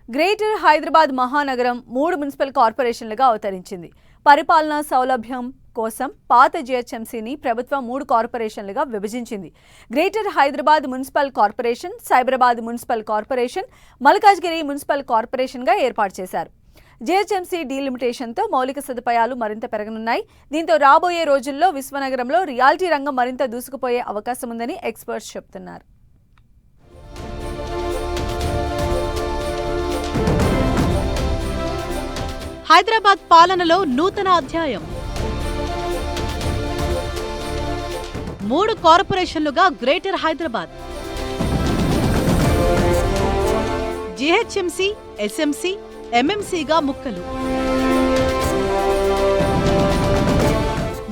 Greater Hyderabad మహానగరం 3 municipal కార్పొరేషన్లుగా అవతరించింది. పరిపాలనా సౌలభ్యం కోసం పాత జీహెచ్ఎంసీని ప్రభుత్వం 3 కార్పొరేషన్లుగా విభజించింది. Greater Hyderabad municipal corporation, Cyberabad municipal corporation, Malkajgiri municipal కార్పొరేషన్గా ఏర్పాటు చేశారు. జీహెచ్ఎంసీ డీలిమిటేషన్తో మౌలిక సదుపాయాలు మరింత పెరగనున్నాయి. దీంతో రాబోయే రోజుల్లో విశ్వనగరంలో రియాలిటీ రంగం మరింత దూసుకుపోయే అవకాశం ఉందని ఎక్స్పర్ట్స్ చెబుతున్నారు. హైదరాబాద్ పాలనలో నూతన అధ్యాయం. 3 కార్పొరేషన్లుగా గ్రేటర్ హైదరాబాద్. జీహెచ్ఎంసీ, ఎస్ఎంసీ, ఎంఎంసీగా ముక్కలు.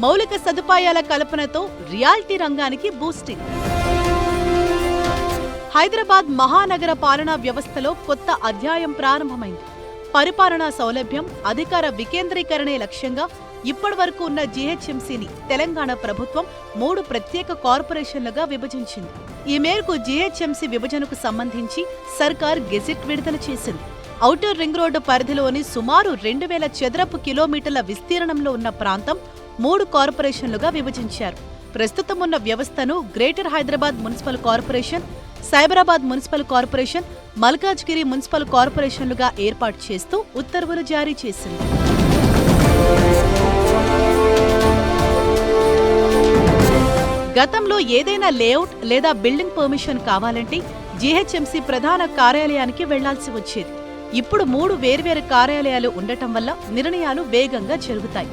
మౌలిక సదుపాయాల కల్పనతో రియాలిటీ రంగానికి బూస్టింగ్. హైదరాబాద్ మహానగర పాలనా వ్యవస్థలో కొత్త అధ్యాయం ప్రారంభమైంది. పరిపాలనా సౌలభ్యం, అధికార వికేంద్రీకరణే లక్ష్యంగా ఇప్పటివరకు ఉన్న జీహెచ్ఎంసీని తెలంగాణ ప్రభుత్వం 3 ప్రత్యేక కార్పొరేషన్లుగా విభజించింది. ఈ మేరకు జీహెచ్ఎంసీ విభజనకు సంబంధించి సర్కార్ గెజిట్ విడుదల చేసింది. ఔటర్ రింగ్ రోడ్డు పరిధిలోని సుమారు 2000 చదరపు కిలోమీటర్ల విస్తీర్ణంలో ఉన్న ప్రాంతం 3 కార్పొరేషన్లుగా విభజించారు. ప్రస్తుతం ఉన్న వ్యవస్థను greater Hyderabad municipal corporation, Cyberabad municipal corporation, Malkajgiri municipal కార్పొరేషన్లుగా ఏర్పాటు చేస్తూ ఉత్తర్వులు జారీ చేసింది. గతంలో ఏదైనా లేఅవుట్ లేదా బిల్డింగ్ పర్మిషన్ కావాలంటే జీహెచ్ఎంసీ ప్రధాన కార్యాలయానికి వెళ్లాల్సి వచ్చేది. ఇప్పుడు 3 వేర్వేరు కార్యాలయాలు ఉండటం వల్ల నిర్ణయాలు వేగంగా జరుగుతాయి.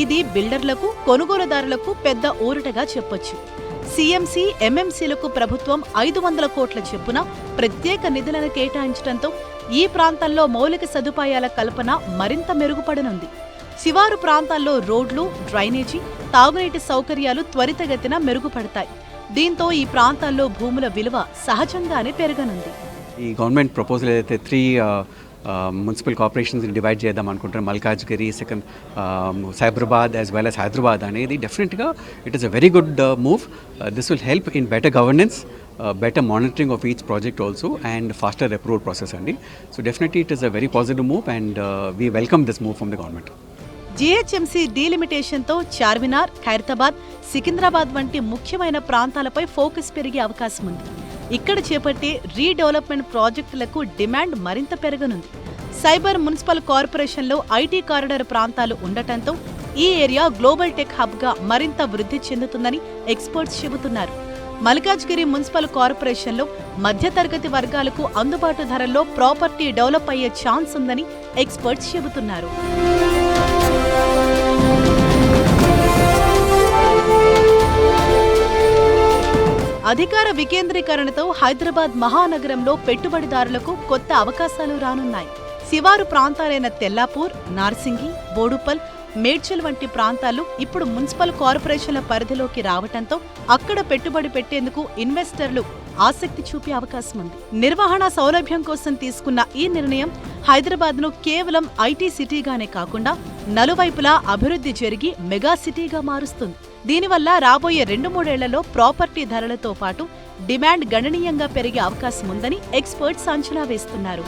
ఇది బిల్డర్లకు, కొనుగోలుదారులకు పెద్ద ఊరటగా చెప్పొచ్చు. సీఎంసీ, ఎంఎంసీలకు ప్రభుత్వం 500 కోట్ల చొప్పున ప్రత్యేక నిధులను కేటాయించడంతో ఈ ప్రాంతంలో మౌలిక సదుపాయాల కల్పన మరింత మెరుగుపడనుంది. శివారు ప్రాంతాల్లో రోడ్లు, డ్రైనేజీ, తాగునీటి సౌకర్యాలు త్వరితగతిన మెరుగుపడతాయి. దీంతో ఈ ప్రాంతాల్లో భూముల విలువ సహజంగానే పెరగనుంది. ఈ గవర్నమెంట్ ప్రపోజల్ ఏదైతే 3 మున్సిపల్ కార్పొరేషన్స్ని డివైడ్ చేద్దాం అనుకుంటారు, Malkajgiri, second Cyberabad as well as Hyderabad అనేది డెఫినెట్గా it is a very good move. This will help in better governance, better monitoring of each project also and faster approval process అండి. So definitely it is a very positive move and we welcome this move from the government. GHMC డీలిమిటేషన్తో చార్మినార్, ఖైరతాబాద్, సికింద్రాబాద్ వంటి ముఖ్యమైన ప్రాంతాలపై focus పెరిగే అవకాశం ఉంది. ఇక్కడ చేపట్టే రీడెవలప్మెంట్ ప్రాజెక్టులకు డిమాండ్ మరింత పెరగనుంది. సైబర్ మున్సిపల్ కార్పొరేషన్లో ఐటీ కారిడార్ ప్రాంతాలు ఉండటంతో ఈ ఏరియా గ్లోబల్ టెక్ హబ్గా మరింత వృద్ధి చెందుతుందని ఎక్స్పర్ట్స్ చెబుతున్నారు. మల్కాజ్గిరి మున్సిపల్ కార్పొరేషన్లో మధ్యతరగతి వర్గాలకు అందుబాటు ధరల్లో ప్రాపర్టీ డెవలప్ అయ్యే ఛాన్స్ ఉందని ఎక్స్పర్ట్స్ చెబుతున్నారు. అధికార వికేంద్రీకరణతో హైదరాబాద్ మహానగరంలో పెట్టుబడిదారులకు కొత్త అవకాశాలు రానున్నాయి. శివారు ప్రాంతాలైన తెల్లాపూర్, నార్సింగి, బోడుపల్, మేడ్చల్ వంటి ప్రాంతాలు ఇప్పుడు మున్సిపల్ కార్పొరేషన్ల పరిధిలోకి రావటంతో అక్కడ పెట్టుబడి పెట్టేందుకు ఇన్వెస్టర్లు ఆసక్తి చూపే అవకాశం ఉంది. నిర్వహణ సౌలభ్యం కోసం తీసుకున్న ఈ నిర్ణయం హైదరాబాద్ను కేవలం ఐటీ సిటీగానే కాకుండా నలువైపులా అభివృద్ధి జరిగి మెగా సిటీగా మారుస్తుంది. దీనివల్ల రాబోయే 2-3 ఏళ్లలో ప్రాపర్టీ ధరలతో పాటు డిమాండ్ గణనీయంగా పెరిగే అవకాశం ఉందని ఎక్స్పర్ట్స్ అంచనా వేస్తున్నారు.